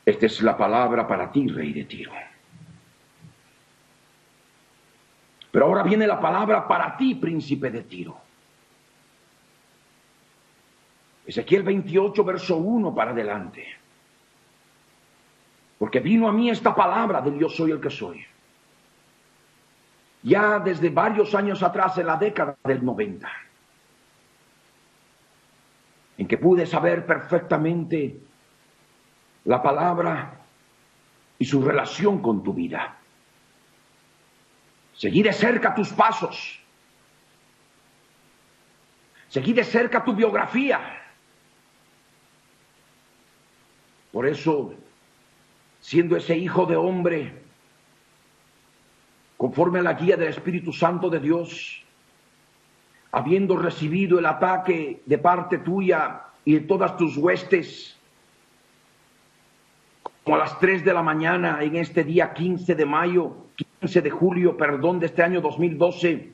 Esta es la palabra para ti, rey de Tiro. Pero ahora viene la palabra para ti, príncipe de Tiro. Ezequiel 28, verso 1 para adelante. Porque vino a mí esta palabra del yo soy el que soy. Ya desde varios años atrás, en la década del 90, en que pude saber perfectamente la palabra y su relación con tu vida. Seguí de cerca tus pasos. Seguí de cerca tu biografía. Por eso, siendo ese hijo de hombre, conforme a la guía del Espíritu Santo de Dios, habiendo recibido el ataque de parte tuya y de todas tus huestes, como a las 3 de la mañana en este día 15 de julio, de este año 2012,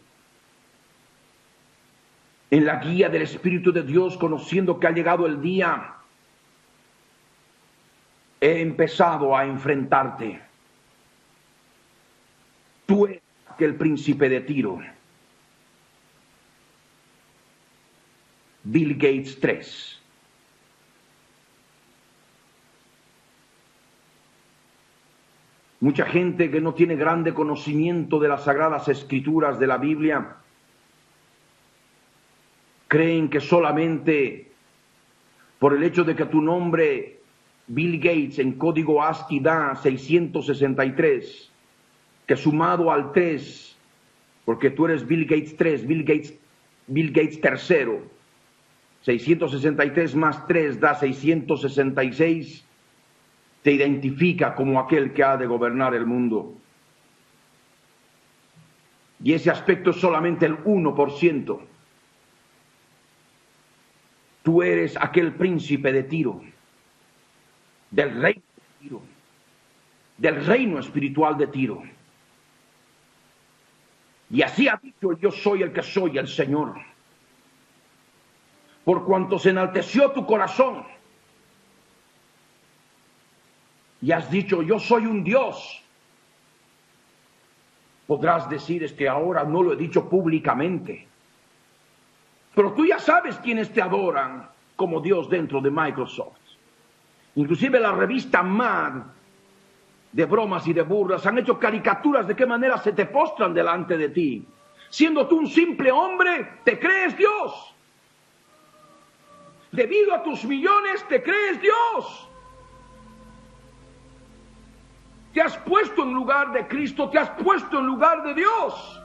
en la guía del Espíritu de Dios, conociendo que ha llegado el día, he empezado a enfrentarte. Tú eres aquel príncipe de Tiro. Bill Gates 3. Mucha gente que no tiene grande conocimiento de las sagradas escrituras de la Biblia creen que solamente por el hecho de que tu nombre Bill Gates en código ASCII da 663, que sumado al 3, porque tú eres Bill Gates 3, Bill Gates tercero, 663 más 3 da 666, te identifica como aquel que ha de gobernar el mundo. Y ese aspecto es solamente el 1%. Tú eres aquel príncipe de Tiro, del reino de Tiro, del reino espiritual de Tiro. Y así ha dicho el yo soy el que soy, el Señor. Por cuanto se enalteció tu corazón y has dicho yo soy un Dios, podrás decir es que ahora no lo he dicho públicamente, pero tú ya sabes quiénes te adoran como Dios dentro de Microsoft. Inclusive la revista Mad, de bromas y de burlas, han hecho caricaturas de qué manera se te postran delante de ti. Siendo tú un simple hombre, te crees Dios. Debido a tus millones, te crees Dios. Te has puesto en lugar de Cristo, te has puesto en lugar de Dios.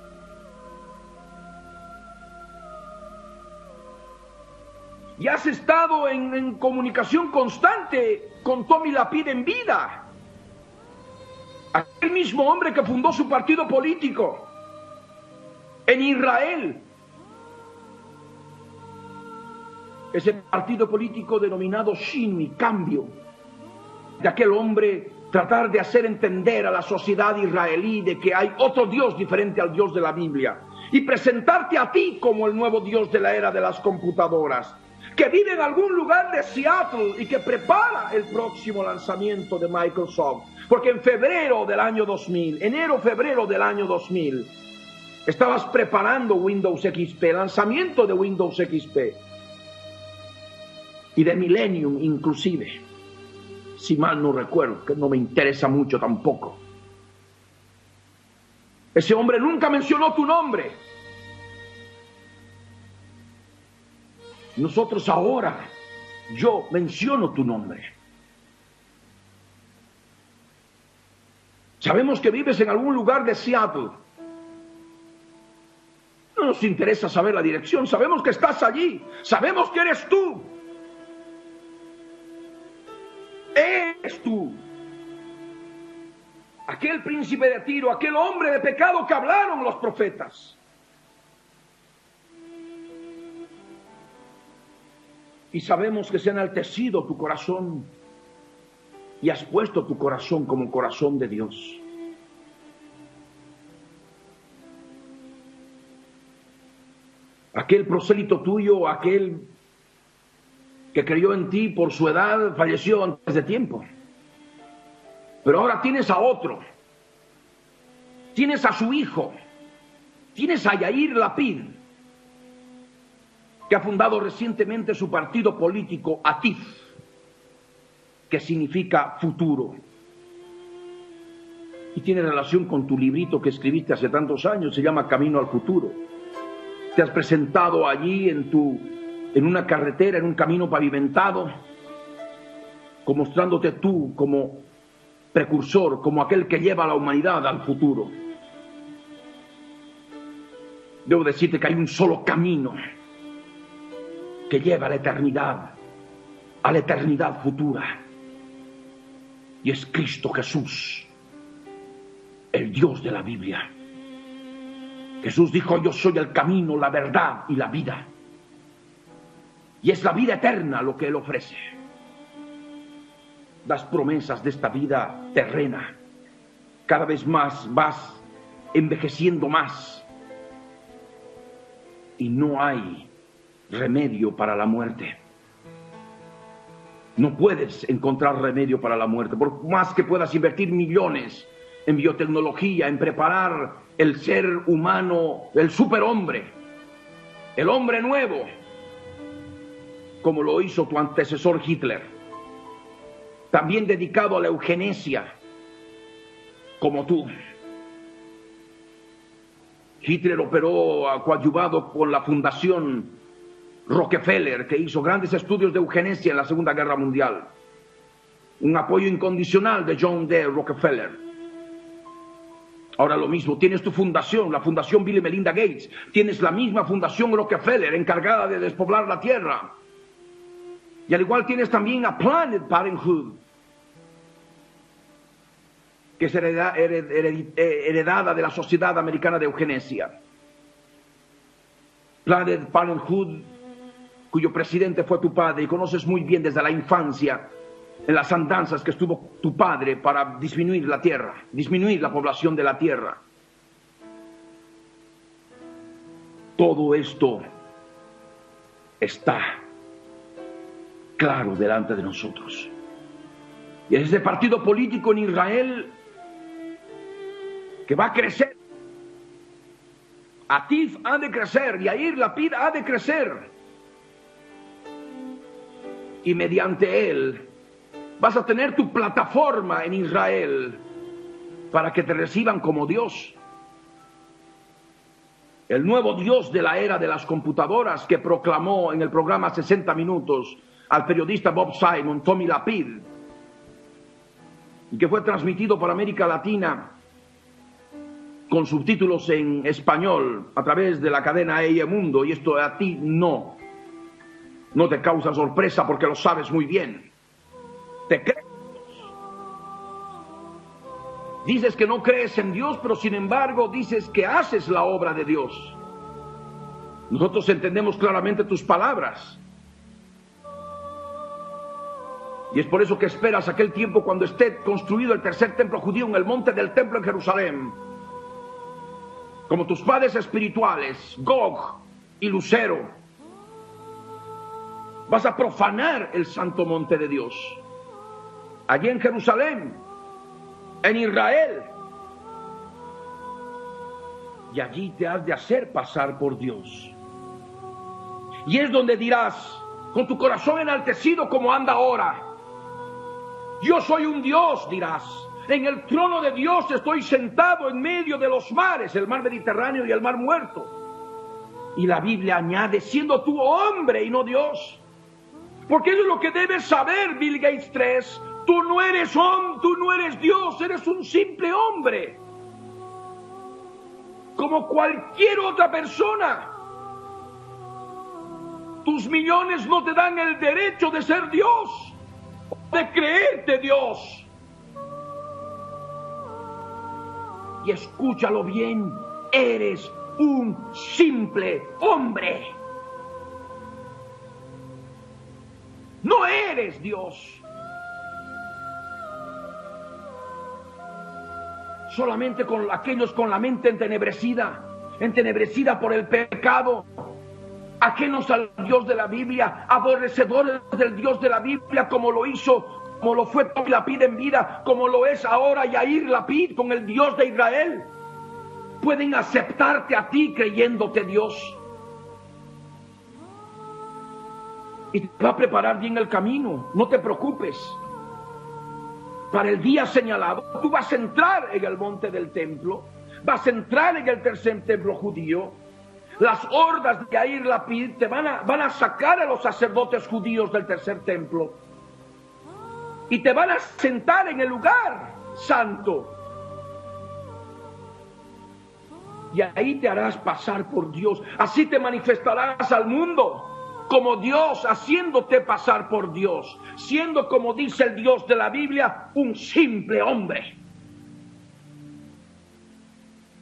Y has estado en comunicación constante con Tommy Lapide en vida. Aquel mismo hombre que fundó su partido político en Israel. Ese partido político denominado Shinui, cambio. De aquel hombre tratar de hacer entender a la sociedad israelí de que hay otro Dios diferente al Dios de la Biblia. Y presentarte a ti como el nuevo Dios de la era de las computadoras. Que vive en algún lugar de Seattle y que prepara el próximo lanzamiento de Microsoft. Porque en febrero del año 2000, enero-febrero del año 2000, estabas preparando Windows XP, lanzamiento de Windows XP. Y de Millennium inclusive, si mal no recuerdo, que no me interesa mucho tampoco. Ese hombre nunca mencionó tu nombre. Nosotros ahora, yo menciono tu nombre. Sabemos que vives en algún lugar de Seattle. No nos interesa saber la dirección, sabemos que estás allí, sabemos que eres tú. Eres tú. Aquel príncipe de Tiro, aquel hombre de pecado que hablaron los profetas. Y sabemos que se ha enaltecido tu corazón y has puesto tu corazón como corazón de Dios. Aquel prosélito tuyo, aquel que creyó en ti por su edad, falleció antes de tiempo. Pero ahora tienes a otro. Tienes a su hijo. Tienes a Yair Lapid, que ha fundado recientemente su partido político Atif, que significa futuro. Y tiene relación con tu librito que escribiste hace tantos años, se llama Camino al Futuro. Te has presentado allí en una carretera, en un camino pavimentado, como mostrándote tú como precursor, como aquel que lleva a la humanidad al futuro. Debo decirte que hay un solo camino que lleva a la eternidad futura. Y es Cristo Jesús, el Dios de la Biblia. Jesús dijo: yo soy el camino, la verdad y la vida. Y es la vida eterna lo que Él ofrece. Las promesas de esta vida terrena, cada vez más vas envejeciendo más. Y no hay remedio para la muerte. No puedes encontrar remedio para la muerte, por más que puedas invertir millones en biotecnología, en preparar el ser humano, el superhombre, el hombre nuevo, como lo hizo tu antecesor Hitler, también dedicado a la eugenesia, como tú. Hitler operó coadyuvado con la Fundación Rockefeller, que hizo grandes estudios de eugenesia en la Segunda Guerra Mundial. Un apoyo incondicional de John D. Rockefeller. Ahora lo mismo, tienes tu fundación, la Fundación Bill y Melinda Gates. Tienes la misma Fundación Rockefeller, encargada de despoblar la Tierra. Y al igual tienes también a Planned Parenthood, que es heredada de la Sociedad Americana de Eugenesia. Planned Parenthood, cuyo presidente fue tu padre, y conoces muy bien desde la infancia en las andanzas que estuvo tu padre para disminuir la tierra, disminuir la población de la tierra. Todo esto está claro delante de nosotros. Y es ese partido político en Israel que va a crecer. Atif ha de crecer, Yair Lapid ha de crecer. Y mediante él vas a tener tu plataforma en Israel para que te reciban como Dios. El nuevo Dios de la era de las computadoras que proclamó en el programa 60 Minutos al periodista Bob Simon, Tommy Lapid, y que fue transmitido por América Latina con subtítulos en español a través de la cadena EIE Mundo, y esto a ti no te causa sorpresa porque lo sabes muy bien. Te crees. Dices que no crees en Dios, pero sin embargo dices que haces la obra de Dios. Nosotros entendemos claramente tus palabras. Y es por eso que esperas aquel tiempo cuando esté construido el tercer templo judío en el monte del templo en Jerusalén. Como tus padres espirituales, Gog y Lucero, vas a profanar el santo monte de Dios. Allí en Jerusalén, en Israel. Y allí te has de hacer pasar por Dios. Y es donde dirás, con tu corazón enaltecido como anda ahora: yo soy un Dios, dirás. En el trono de Dios estoy sentado en medio de los mares, el mar Mediterráneo y el mar Muerto. Y la Biblia añade, siendo tú hombre y no Dios. Porque eso es lo que debes saber, Bill Gates 3. Tú no eres hombre, tú no eres Dios, eres un simple hombre. Como cualquier otra persona. Tus millones no te dan el derecho de ser Dios, de creerte Dios. Y escúchalo bien, eres un simple hombre. No eres Dios. Solamente con aquellos con la mente entenebrecida por el pecado, ajenos al Dios de la Biblia, aborrecedores del Dios de la Biblia, como lo hizo como lo fue Tobi Lapid en vida, como lo es ahora Yair Lapid con el Dios de Israel. Pueden aceptarte a ti creyéndote Dios. Y te va a preparar bien el camino, no te preocupes. Para el día señalado, tú vas a entrar en el monte del templo, vas a entrar en el tercer templo judío. Las hordas de Yair Lapid te van a sacar a los sacerdotes judíos del tercer templo y te van a sentar en el lugar santo. Y ahí te harás pasar por Dios. Así te manifestarás al mundo como Dios, haciéndote pasar por Dios, siendo, como dice el Dios de la Biblia, un simple hombre.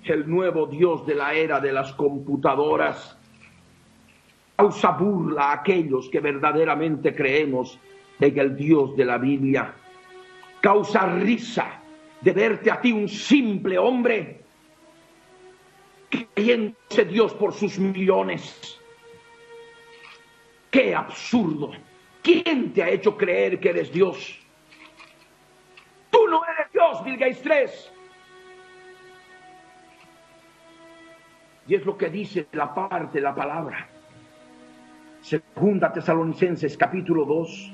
El nuevo Dios de la era de las computadoras causa burla a aquellos que verdaderamente creemos en el Dios de la Biblia. Causa risa de verte a ti, un simple hombre, creyéndose Dios por sus millones. ¡Qué absurdo! ¿Quién te ha hecho creer que eres Dios? Tú no eres Dios, Bill Gates 3. Y es lo que dice la parte de la palabra. Segunda Tesalonicenses capítulo 2,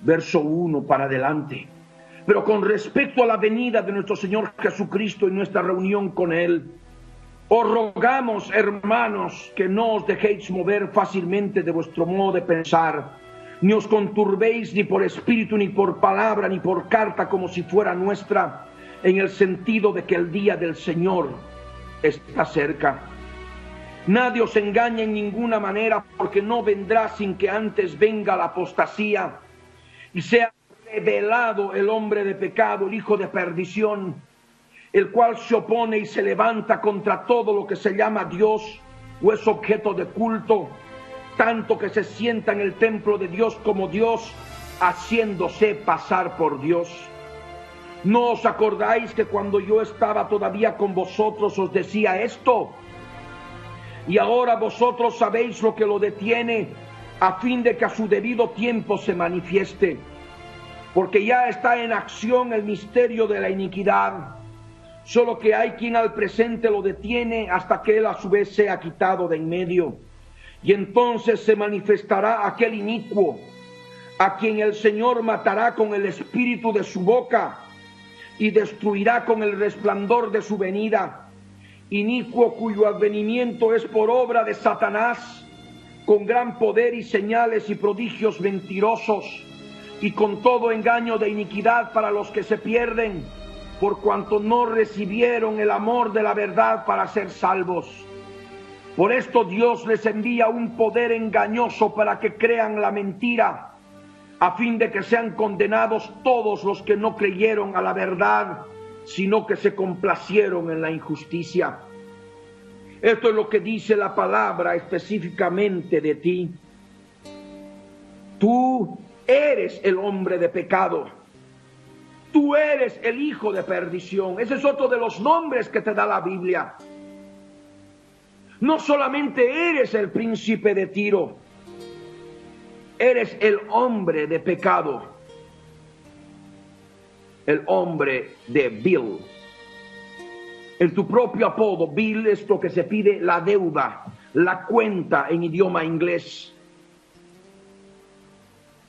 verso 1 para adelante. Pero con respecto a la venida de nuestro Señor Jesucristo y nuestra reunión con Él, os rogamos, hermanos, que no os dejéis mover fácilmente de vuestro modo de pensar, ni os conturbéis ni por espíritu, ni por palabra, ni por carta, como si fuera nuestra, en el sentido de que el día del Señor está cerca. Nadie os engañe en ninguna manera, porque no vendrá sin que antes venga la apostasía y sea revelado el hombre de pecado, el hijo de perdición, el cual se opone y se levanta contra todo lo que se llama Dios o es objeto de culto, tanto que se sienta en el templo de Dios como Dios, haciéndose pasar por Dios. ¿No os acordáis que cuando yo estaba todavía con vosotros os decía esto? Y ahora vosotros sabéis lo que lo detiene, a fin de que a su debido tiempo se manifieste, porque ya está en acción el misterio de la iniquidad, solo que hay quien al presente lo detiene hasta que él a su vez sea quitado de en medio. Y entonces se manifestará aquel inicuo, a quien el Señor matará con el espíritu de su boca y destruirá con el resplandor de su venida. Inicuo cuyo advenimiento es por obra de Satanás, con gran poder y señales y prodigios mentirosos, y con todo engaño de iniquidad para los que se pierden, por cuanto no recibieron el amor de la verdad para ser salvos. Por esto Dios les envía un poder engañoso para que crean la mentira, a fin de que sean condenados todos los que no creyeron a la verdad, sino que se complacieron en la injusticia. Esto es lo que dice la palabra específicamente de ti. Tú eres el hombre de pecado. Tú eres el hijo de perdición. Ese es otro de los nombres que te da la Biblia. No solamente eres el príncipe de Tiro, eres el hombre de pecado, el hombre de Bill. En tu propio apodo, Bill, es lo que se pide, la deuda, la cuenta en idioma inglés.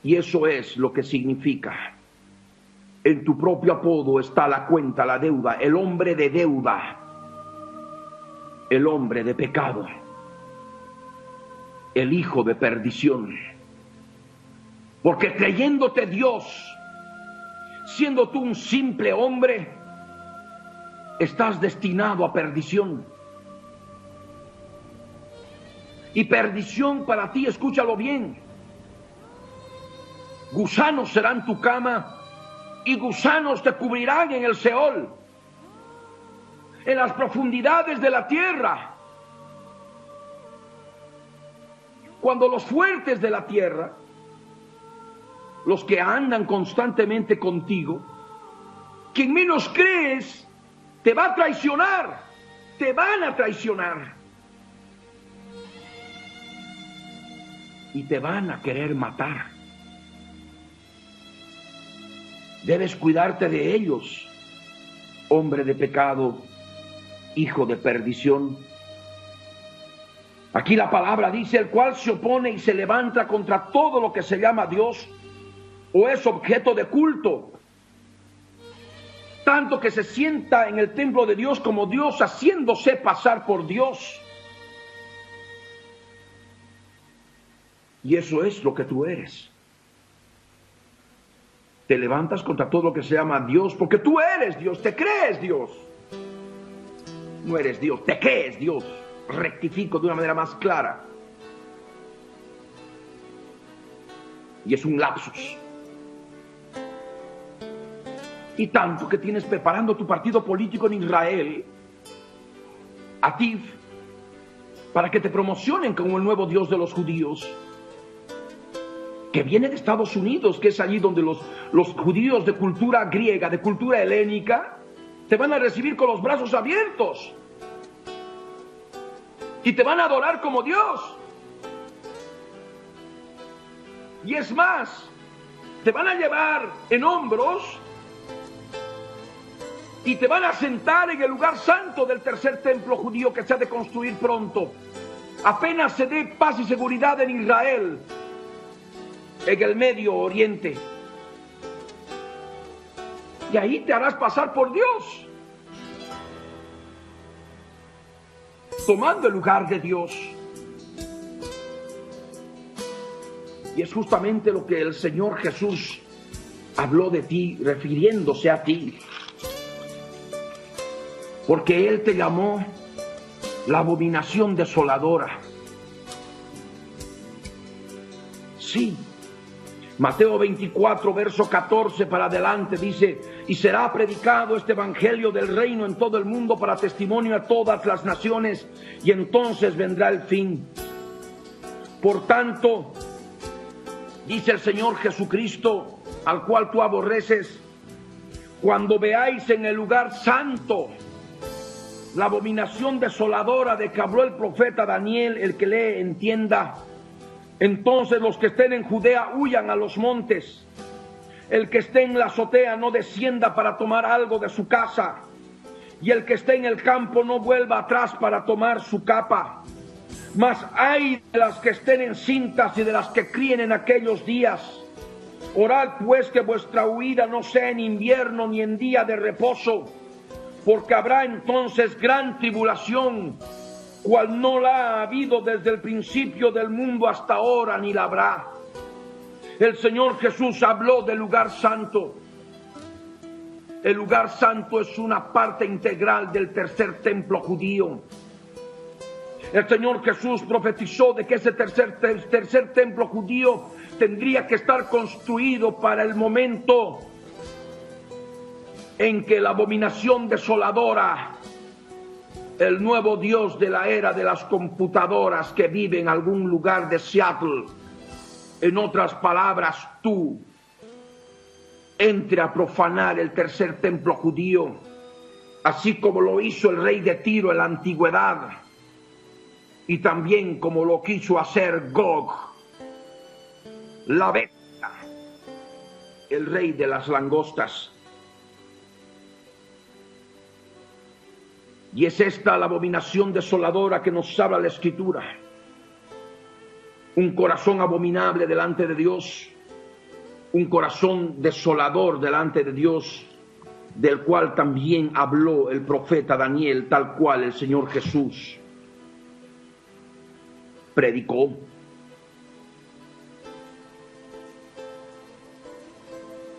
Y eso es lo que significa. En tu propio apodo está la cuenta, la deuda, el hombre de deuda, el hombre de pecado, el hijo de perdición. Porque creyéndote Dios, siendo tú un simple hombre, estás destinado a perdición. Y perdición para ti, escúchalo bien, gusanos serán tu cama y gusanos te cubrirán en el Seol, en las profundidades de la tierra. Cuando los fuertes de la tierra, los que andan constantemente contigo, quien menos crees, te va a traicionar, te van a traicionar. Y te van a querer matar. Debes cuidarte de ellos, hombre de pecado, hijo de perdición. Aquí la palabra dice: el cual se opone y se levanta contra todo lo que se llama Dios o es objeto de culto, tanto que se sienta en el templo de Dios como Dios, haciéndose pasar por Dios. Y eso es lo que tú eres. Te levantas contra todo lo que se llama Dios, porque tú eres Dios, te crees Dios. No eres Dios, te crees Dios. Rectifico de una manera más clara. Y es un lapsus. Y tanto que tienes preparando tu partido político en Israel, Atif, para que te promocionen como el nuevo Dios de los judíos, que viene de Estados Unidos, que es allí donde los judíos de cultura griega, de cultura helénica, te van a recibir con los brazos abiertos y te van a adorar como Dios. Y es más, te van a llevar en hombros y te van a sentar en el lugar santo del tercer templo judío que se ha de construir pronto. Apenas se dé paz y seguridad en Israel, en el Medio Oriente. Y ahí te harás pasar por Dios, tomando el lugar de Dios. Y es justamente lo que el Señor Jesús habló de ti, refiriéndose a ti. Porque Él te llamó la abominación desoladora. Sí. Mateo 24, verso 14 para adelante dice: y será predicado este evangelio del reino en todo el mundo para testimonio a todas las naciones, y entonces vendrá el fin. Por tanto, dice el Señor Jesucristo, al cual tú aborreces, cuando veáis en el lugar santo la abominación desoladora de que habló el profeta Daniel, el que lee entienda. Entonces los que estén en Judea huyan a los montes. El que esté en la azotea no descienda para tomar algo de su casa. Y el que esté en el campo no vuelva atrás para tomar su capa. Mas ay de las que estén encintas y de las que críen en aquellos días. Orad pues que vuestra huida no sea en invierno ni en día de reposo, porque habrá entonces gran tribulación, cual no la ha habido desde el principio del mundo hasta ahora, ni la habrá. El Señor Jesús habló del lugar santo. El lugar santo es una parte integral del tercer templo judío. El Señor Jesús profetizó de que ese tercer templo judío tendría que estar construido para el momento en que la abominación desoladora, el nuevo Dios de la era de las computadoras que vive en algún lugar de Seattle, en otras palabras, tú, entre a profanar el tercer templo judío, así como lo hizo el rey de Tiro en la antigüedad, y también como lo quiso hacer Gog, la bestia, el rey de las langostas. Y es esta la abominación desoladora que nos habla la Escritura. Un corazón abominable delante de Dios, un corazón desolador delante de Dios, del cual también habló el profeta Daniel, tal cual el Señor Jesús predicó.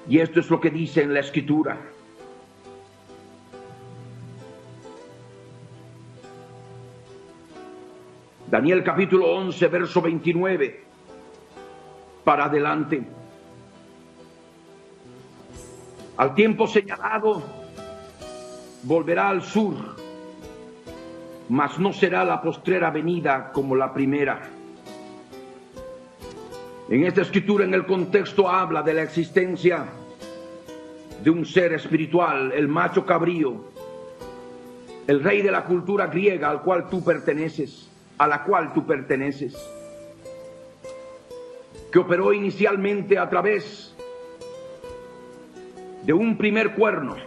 Y esto es lo que dice en la Escritura. Daniel capítulo 11, verso 29, para adelante. Al tiempo señalado volverá al sur, mas no será la postrera venida como la primera. En esta escritura, en el contexto, habla de la existencia de un ser espiritual, el macho cabrío, el rey de la cultura griega al cual tú perteneces, a la cual tú perteneces, que operó inicialmente a través de un primer cuerno.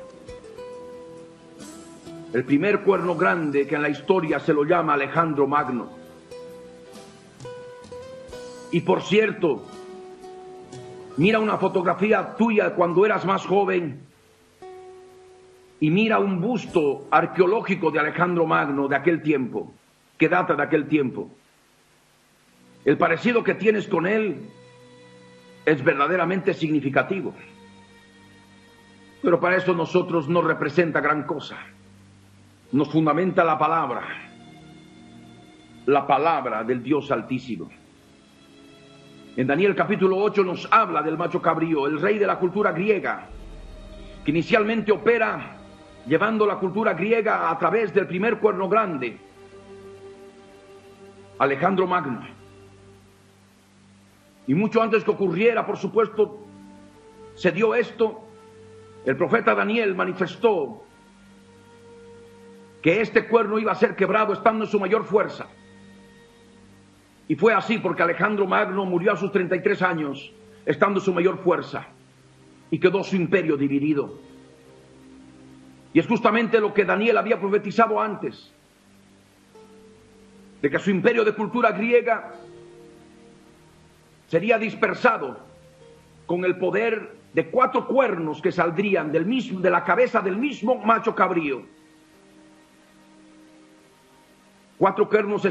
El primer cuerno grande que en la historia se lo llama Alejandro Magno. Y por cierto, mira una fotografía tuya cuando eras más joven y mira un busto arqueológico de Alejandro Magno de aquel tiempo, que data de aquel tiempo. El parecido que tienes con él es verdaderamente significativo. Pero para eso nosotros no representa gran cosa. Nos fundamenta la palabra del Dios Altísimo. En Daniel capítulo 8 nos habla del macho cabrío, el rey de la cultura griega, que inicialmente opera llevando la cultura griega a través del primer cuerno grande, Alejandro Magno. Y mucho antes que ocurriera, por supuesto, se dio esto. El profeta Daniel manifestó que este cuerno iba a ser quebrado estando en su mayor fuerza. Y fue así porque Alejandro Magno murió a sus 33 años, estando en su mayor fuerza, y quedó su imperio dividido. Y es justamente lo que Daniel había profetizado antes, de que su imperio de cultura griega sería dispersado con el poder de 4 cuernos que saldrían de la cabeza del mismo macho cabrío. 4 cuernos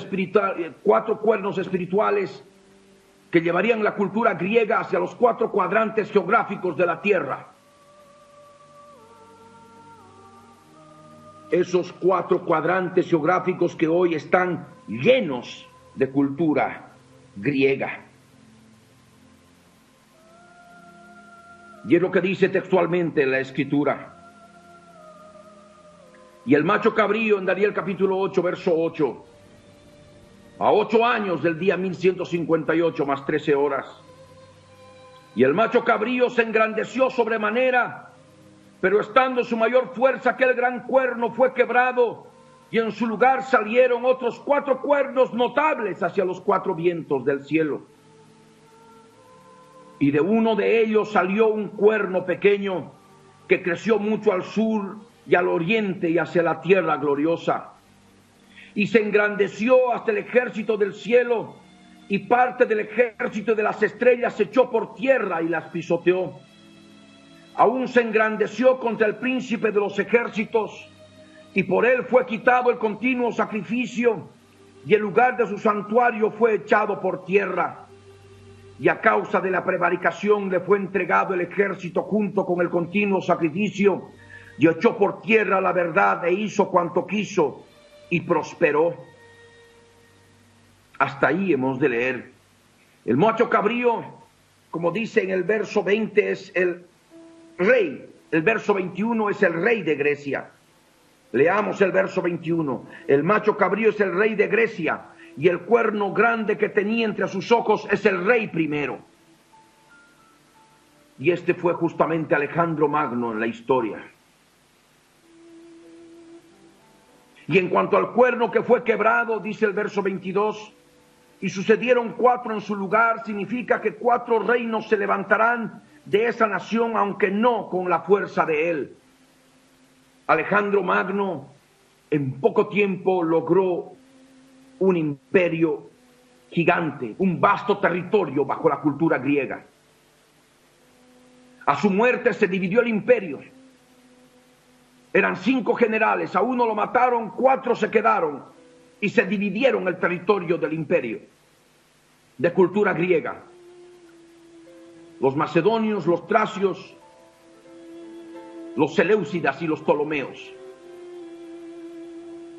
espirituales que llevarían la cultura griega hacia los 4 cuadrantes geográficos de la tierra. Esos 4 cuadrantes geográficos que hoy están llenos de cultura griega. Y es lo que dice textualmente la Escritura. Y el macho cabrío en Daniel capítulo 8, verso 8, a 8 años del día 1158 más 13 horas. Y el macho cabrío se engrandeció sobremanera, pero estando en su mayor fuerza aquel gran cuerno fue quebrado, y en su lugar salieron otros 4 cuernos notables hacia los 4 vientos del cielo. Y de uno de ellos salió un cuerno pequeño que creció mucho al sur y al oriente y hacia la tierra gloriosa. Y se engrandeció hasta el ejército del cielo, y parte del ejército de las estrellas se echó por tierra y las pisoteó. Aún se engrandeció contra el príncipe de los ejércitos, y por él fue quitado el continuo sacrificio, y el lugar de su santuario fue echado por tierra. Y a causa de la prevaricación le fue entregado el ejército junto con el continuo sacrificio, y echó por tierra la verdad e hizo cuanto quiso y prosperó. Hasta ahí hemos de leer. El macho cabrío, como dice en el verso 20, es el rey. El verso 21 es el rey de Grecia. Leamos el verso 21. El macho cabrío es el rey de Grecia, y el cuerno grande que tenía entre sus ojos es el rey primero. Y este fue justamente Alejandro Magno en la historia. Y en cuanto al cuerno que fue quebrado, dice el verso 22, y sucedieron 4 en su lugar, significa que 4 reinos se levantarán de esa nación, aunque no con la fuerza de él. Alejandro Magno en poco tiempo logró un imperio gigante, un vasto territorio bajo la cultura griega. A su muerte se dividió el imperio. Eran 5 generales, a uno lo mataron, 4 se quedaron y se dividieron el territorio del imperio de cultura griega. Los macedonios, los tracios, los seleucidas y los ptolomeos.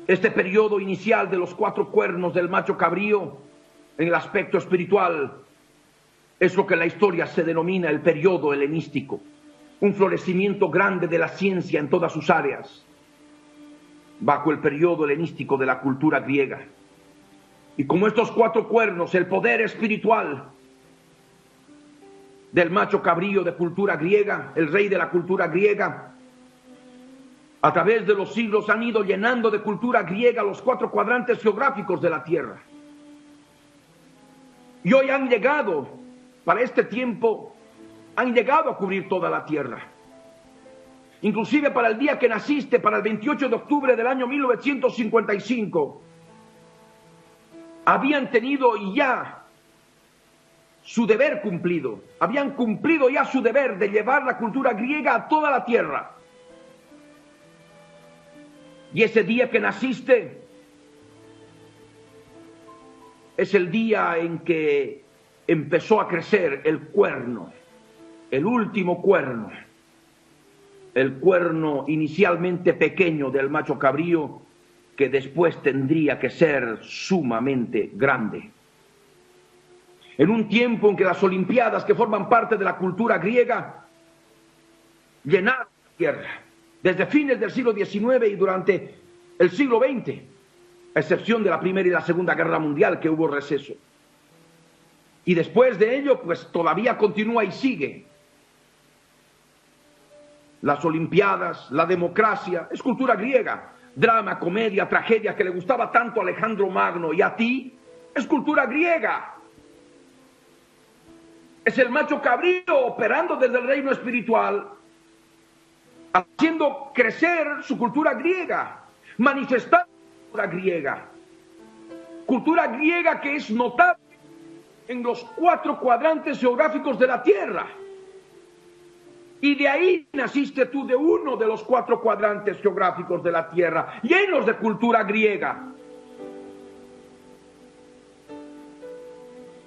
Este periodo inicial de los 4 cuernos del macho cabrío, en el aspecto espiritual, es lo que en la historia se denomina el periodo helenístico. Un florecimiento grande de la ciencia en todas sus áreas, bajo el periodo helenístico de la cultura griega. Y como estos 4 cuernos, el poder espiritual del macho cabrío de cultura griega, el rey de la cultura griega, a través de los siglos han ido llenando de cultura griega los 4 cuadrantes geográficos de la tierra. Y hoy han llegado, para este tiempo, han llegado a cubrir toda la tierra. inclusive para el día que naciste, para el 28 de octubre del año 1955, habían tenido ya su deber cumplido, habían cumplido ya su deber de llevar la cultura griega a toda la tierra. Y ese día que naciste es el día en que empezó a crecer el cuerno, el último cuerno, el cuerno inicialmente pequeño del macho cabrío, que después tendría que ser sumamente grande. En un tiempo en que las Olimpiadas, que forman parte de la cultura griega, llenaron la tierra, desde fines del siglo XIX y durante el siglo XX, a excepción de la Primera y la Segunda Guerra Mundial, que hubo receso. Y después de ello, pues todavía continúa y sigue. Las Olimpiadas, la democracia, es cultura griega. Drama, comedia, tragedia, que le gustaba tanto a Alejandro Magno y a ti, es cultura griega. Es el macho cabrío operando desde el reino espiritual, haciendo crecer su cultura griega, manifestando cultura griega. Cultura griega que es notable en los 4 cuadrantes geográficos de la tierra. Y de ahí naciste tú, de uno de los 4 cuadrantes geográficos de la tierra, llenos de cultura griega.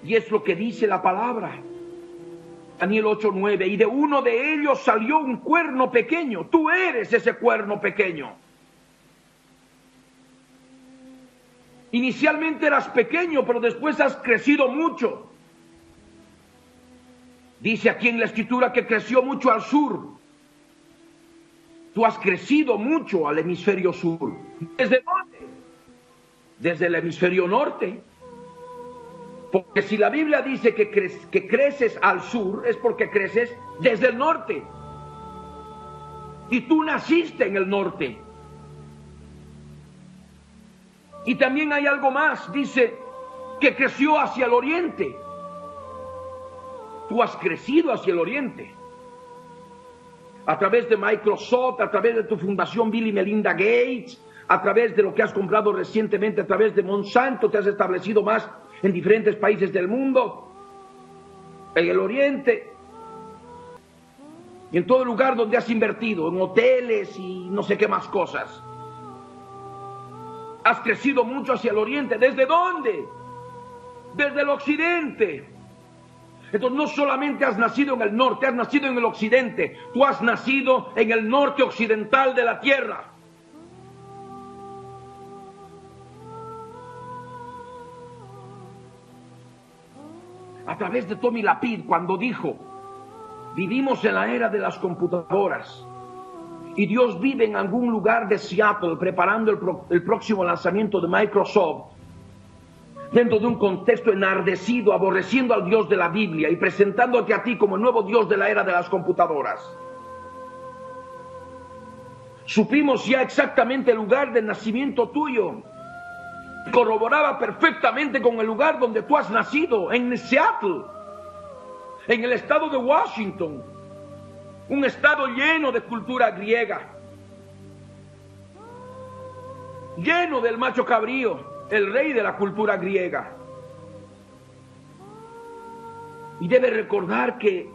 Y es lo que dice la palabra. Daniel 8:9, y de uno de ellos salió un cuerno pequeño. Tú eres ese cuerno pequeño. Inicialmente eras pequeño, pero después has crecido mucho. Dice aquí en la Escritura que creció mucho al sur. Tú has crecido mucho al hemisferio sur. ¿Desde dónde? Desde el hemisferio norte. Porque si la Biblia dice que creces al sur, es porque creces desde el norte. Y tú naciste en el norte. Y también hay algo más, dice que creció hacia el oriente. Tú has crecido hacia el oriente. A través de Microsoft, a través de tu fundación Bill y Melinda Gates, a través de lo que has comprado recientemente, a través de Monsanto, te has establecido más en diferentes países del mundo, en el oriente, y en todo lugar donde has invertido, en hoteles y no sé qué más cosas. Has crecido mucho hacia el oriente. ¿Desde dónde? Desde el occidente. Entonces no solamente has nacido en el norte, has nacido en el occidente. Tú has nacido en el norte occidental de la tierra. A través de Tommy Lapid, cuando dijo, vivimos en la era de las computadoras y Dios vive en algún lugar de Seattle preparando el próximo lanzamiento de Microsoft, dentro de un contexto enardecido, aborreciendo al Dios de la Biblia y presentándote a ti como el nuevo Dios de la era de las computadoras. Supimos ya exactamente el lugar de nacimiento tuyo. Corroboraba perfectamente con el lugar donde tú has nacido, en Seattle, en el estado de Washington, un estado lleno de cultura griega, lleno del macho cabrío, el rey de la cultura griega. Y debe recordar que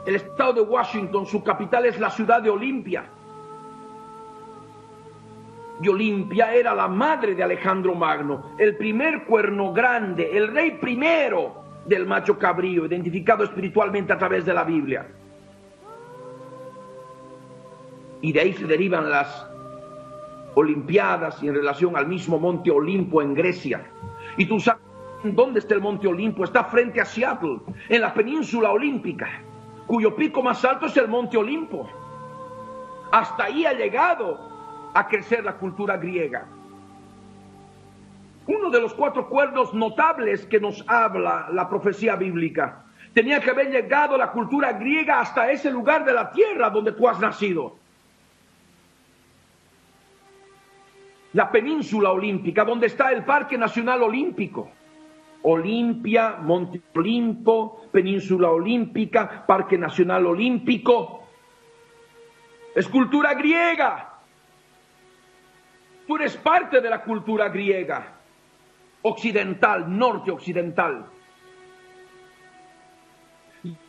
el estado de Washington, su capital es la ciudad de Olimpia. Y Olimpia era la madre de Alejandro Magno, el primer cuerno grande, el rey primero del macho cabrío, identificado espiritualmente a través de la Biblia. Y de ahí se derivan las Olimpiadas y en relación al mismo monte Olimpo en Grecia. Y tú sabes dónde está el monte Olimpo, está frente a Seattle, en la península olímpica, cuyo pico más alto es el monte Olimpo. Hasta ahí ha llegado a crecer la cultura griega. Uno de los 4 cuernos notables que nos habla la profecía bíblica, tenía que haber llegado la cultura griega hasta ese lugar de la tierra donde tú has nacido. La península olímpica, donde está el Parque Nacional Olímpico. Olimpia, Monte Olimpo, Península Olímpica, Parque Nacional Olímpico. Es cultura griega. Tú eres parte de la cultura griega, occidental, norte occidental.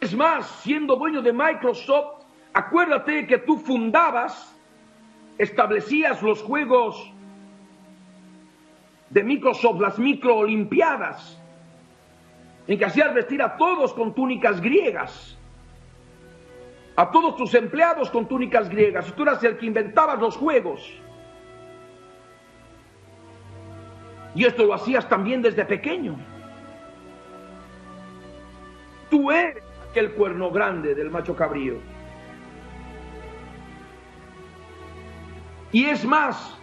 Es más, siendo dueño de Microsoft, acuérdate que tú fundabas, establecías los juegos de Microsoft, las microolimpiadas, en que hacías vestir a todos con túnicas griegas, a todos tus empleados con túnicas griegas, y tú eras el que inventabas los juegos. Y esto lo hacías también desde pequeño. Tú eres aquel cuerno grande del macho cabrío. Y es más,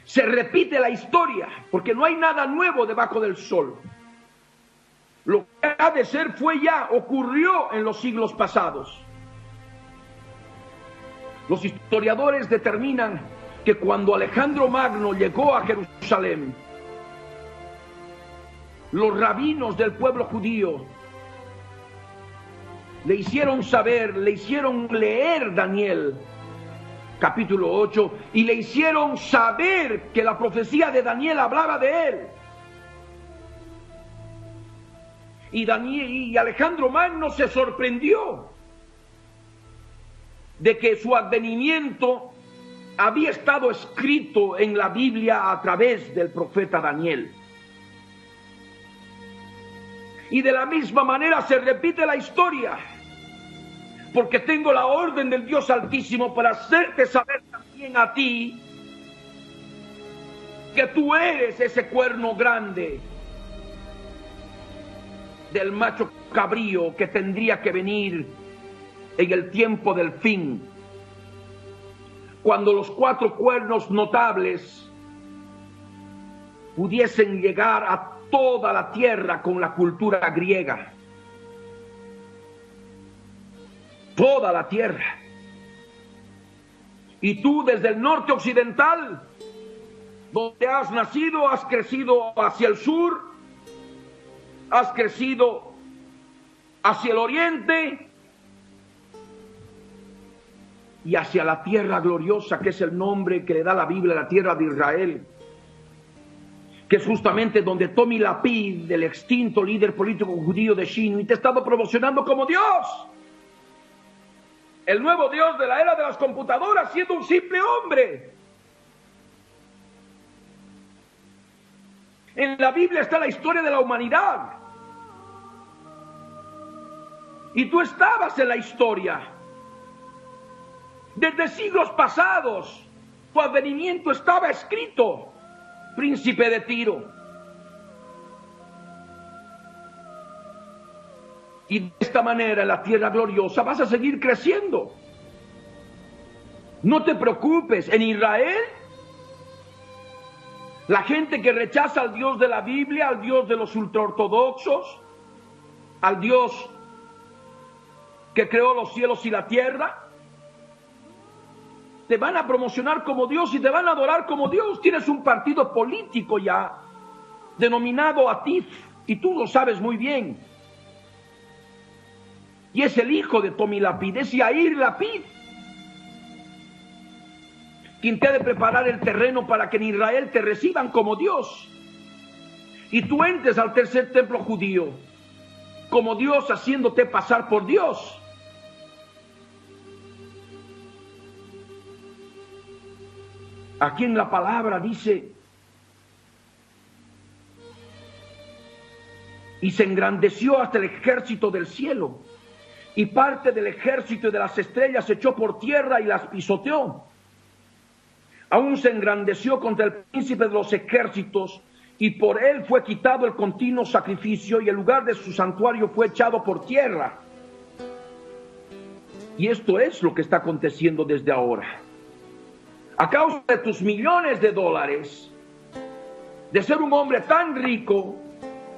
se repite la historia, porque no hay nada nuevo debajo del sol. Lo que ha de ser fue ya, ocurrió en los siglos pasados. Los historiadores determinan que cuando Alejandro Magno llegó a Jerusalén, los rabinos del pueblo judío le hicieron saber, le hicieron leer Daniel capítulo 8 y le hicieron saber que la profecía de Daniel hablaba de él. Y Alejandro Magno se sorprendió de que su advenimiento había estado escrito en la Biblia a través del profeta Daniel. Y de la misma manera se repite la historia, porque tengo la orden del Dios Altísimo para hacerte saber también a ti que tú eres ese cuerno grande del macho cabrío que tendría que venir en el tiempo del fin, cuando los 4 cuernos notables pudiesen llegar a toda la tierra con la cultura griega. Toda la tierra. Y tú desde el norte occidental, donde has nacido, has crecido hacia el sur, has crecido hacia el oriente y hacia la tierra gloriosa, que es el nombre que le da la Biblia, la tierra de Israel, que es justamente donde Tommy Lapid, el extinto líder político judío de Shinui, te ha estado promocionando como Dios. El nuevo Dios de la era de las computadoras, siendo un simple hombre. En la Biblia está la historia de la humanidad. Y tú estabas en la historia. Desde siglos pasados, tu advenimiento estaba escrito, príncipe de Tiro. Y de esta manera en la tierra gloriosa vas a seguir creciendo. No te preocupes, en Israel, la gente que rechaza al Dios de la Biblia, al Dios de los ultraortodoxos, al Dios que creó los cielos y la tierra, te van a promocionar como Dios y te van a adorar como Dios. Tienes un partido político ya, denominado Atif, y tú lo sabes muy bien. Y es el hijo de Tommy Lapid, es Yair Lapid, quien te ha de preparar el terreno para que en Israel te reciban como Dios. Y tú entres al tercer templo judío como Dios, haciéndote pasar por Dios. Aquí en la palabra dice: y se engrandeció hasta el ejército del cielo, y parte del ejército y de las estrellas se echó por tierra y las pisoteó. Aún se engrandeció contra el príncipe de los ejércitos, y por él fue quitado el continuo sacrificio, y el lugar de su santuario fue echado por tierra. Y esto es lo que está aconteciendo desde ahora. A causa de tus millones de dólares, de ser un hombre tan rico,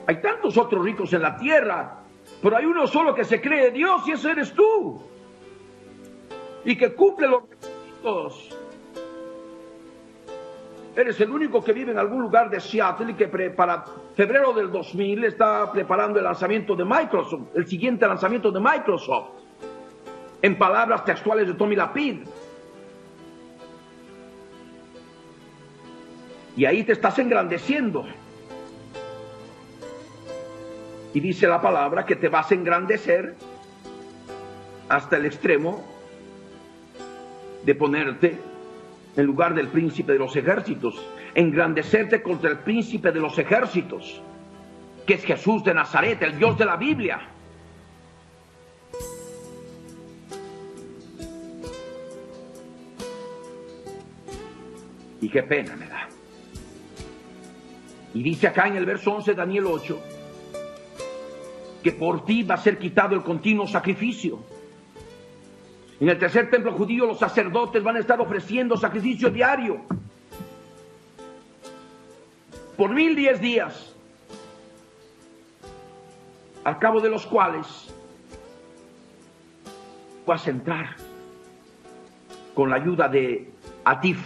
hay tantos otros ricos en la tierra, pero hay uno solo que se cree Dios, y ese eres tú, y que cumple los requisitos. Eres el único que vive en algún lugar de Seattle y que para febrero del 2000 está preparando el lanzamiento de Microsoft, el siguiente lanzamiento de Microsoft. en palabras textuales de Tommy Lapid. Y ahí te estás engrandeciendo. Y dice la palabra que te vas a engrandecer hasta el extremo de ponerte en lugar del príncipe de los ejércitos, engrandecerte contra el príncipe de los ejércitos, que es Jesús de Nazaret, el Dios de la Biblia. Y qué pena me da. Y dice acá en el verso 11 de Daniel 8, que por ti va a ser quitado el continuo sacrificio. En el tercer templo judío los sacerdotes van a estar ofreciendo sacrificio diario por 1010 días, al cabo de los cuales vas a entrar con la ayuda de Atif,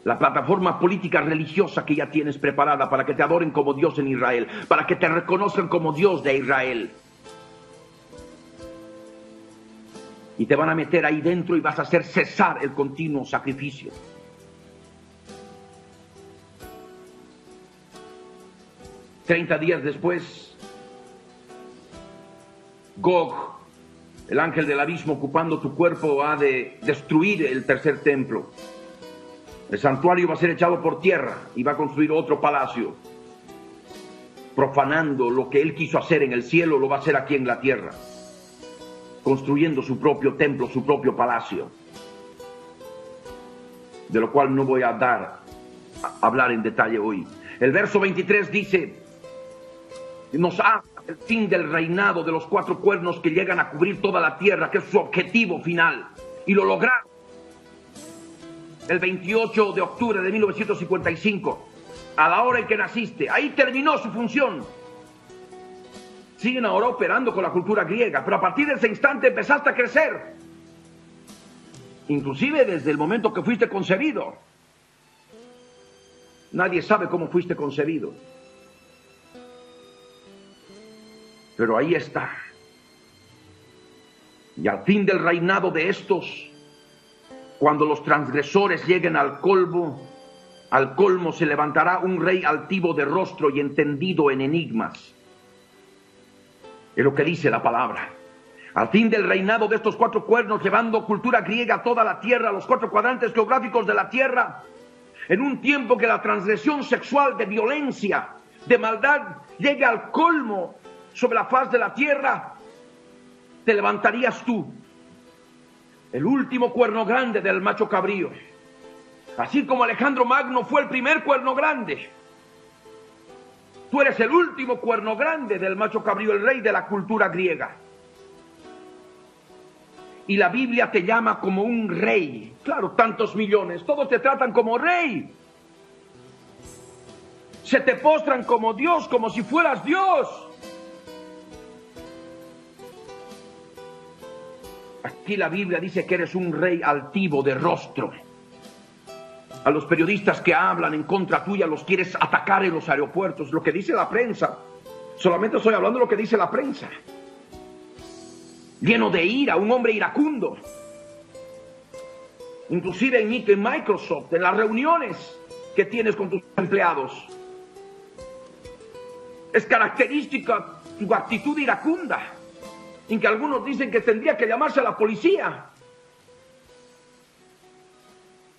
la plataforma política religiosa que ya tienes preparada para que te adoren como Dios en Israel, para que te reconozcan como Dios de Israel. Y te van a meter ahí dentro y vas a hacer cesar el continuo sacrificio. Treinta días después, Gog, el ángel del abismo ocupando tu cuerpo, ha de destruir el tercer templo. El santuario va a ser echado por tierra y va a construir otro palacio. Profanando lo que él quiso hacer en el cielo, lo va a hacer aquí en la tierra. Construyendo su propio templo, su propio palacio. De lo cual no voy a hablar en detalle hoy. El verso 23 dice, nos habla del fin del reinado de los 4 cuernos que llegan a cubrir toda la tierra, que es su objetivo final. Y lo lograron. El 28 de octubre de 1955, a la hora en que naciste, ahí terminó su función. Siguen ahora operando con la cultura griega, pero a partir de ese instante empezaste a crecer. Inclusive desde el momento que fuiste concebido. Nadie sabe cómo fuiste concebido. Pero ahí está. Y al fin del reinado de estos, cuando los transgresores lleguen al colmo se levantará un rey altivo de rostro y entendido en enigmas. Es lo que dice la palabra. Al fin del reinado de estos 4 cuernos, llevando cultura griega a toda la tierra, a los 4 cuadrantes geográficos de la tierra, en un tiempo que la transgresión sexual, de violencia, de maldad, llegue al colmo sobre la faz de la tierra, te levantarías tú, el último cuerno grande del macho cabrío. Así como Alejandro Magno fue el primer cuerno grande, tú eres el último cuerno grande del macho cabrío, el rey de la cultura griega. Y la Biblia te llama como un rey. Claro, tantos millones, todos te tratan como rey. Se te postran como Dios, como si fueras Dios. Aquí la Biblia dice que eres un rey altivo de rostro. A los periodistas que hablan en contra tuya los quieres atacar en los aeropuertos. Lo que dice la prensa. Solamente estoy hablando de lo que dice la prensa. Lleno de ira, un hombre iracundo. Inclusive en Microsoft, en las reuniones que tienes con tus empleados. Es característica tu actitud iracunda. En que algunos dicen que tendría que llamarse a la policía.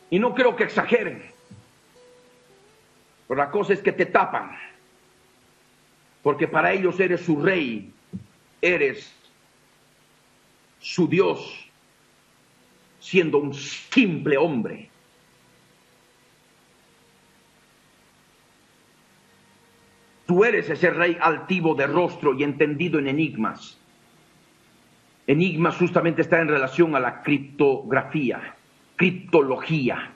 Y no creo que exageren. Pero la cosa es que te tapan. Porque para ellos eres su rey. Eres su Dios. Siendo un simple hombre. Tú eres ese rey altivo de rostro y entendido en enigmas. Enigmas justamente está en relación a la criptografía. Criptología.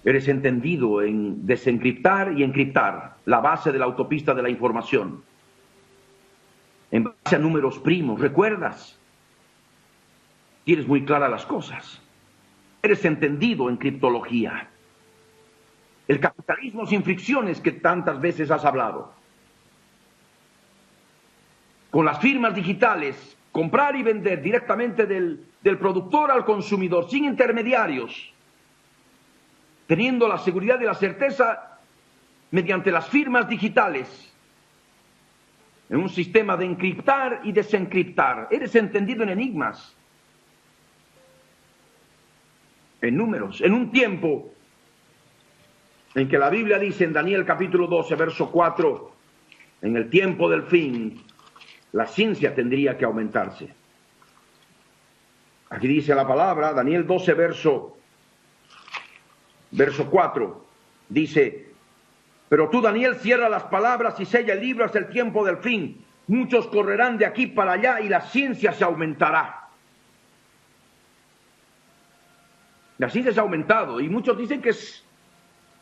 Eres entendido en desencriptar y encriptar, la base de la autopista de la información. En base a números primos, ¿recuerdas? Tienes muy claras las cosas. Eres entendido en criptología. El capitalismo sin fricciones que tantas veces has hablado. con las firmas digitales, comprar y vender directamente del productor al consumidor, sin intermediarios, teniendo la seguridad y la certeza mediante las firmas digitales, en un sistema de encriptar y desencriptar. Eres entendido en enigmas, en números, en un tiempo en que la Biblia dice en Daniel capítulo 12, verso 4, en el tiempo del fin, la ciencia tendría que aumentarse. Aquí dice la palabra, Daniel 12, verso 4, dice: pero tú, Daniel, cierra las palabras y sella el libro hasta el tiempo del fin. Muchos correrán de aquí para allá y la ciencia se aumentará. La ciencia se ha aumentado y muchos dicen que es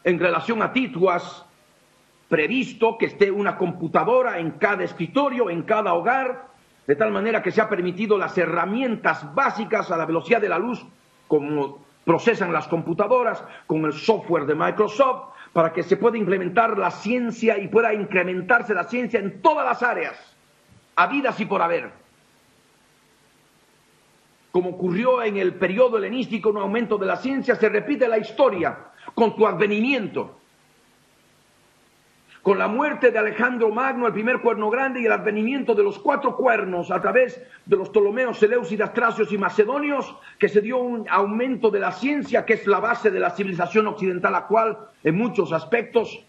en relación a ti. Tú has previsto que esté una computadora en cada escritorio, en cada hogar, de tal manera que se ha permitido las herramientas básicas a la velocidad de la luz, como procesan las computadoras, con el software de Microsoft, para que se pueda implementar la ciencia y pueda incrementarse la ciencia en todas las áreas, habidas y por haber. Como ocurrió en el periodo helenístico, un aumento de la ciencia, se repite la historia con tu advenimiento. Con la muerte de Alejandro Magno, el primer cuerno grande, y el advenimiento de los 4 cuernos a través de los Ptolomeos, Seleucidas, Tracios y Macedonios, que se dio un aumento de la ciencia, que es la base de la civilización occidental actual en muchos aspectos.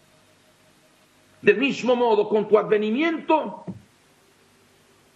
Del mismo modo, con tu advenimiento,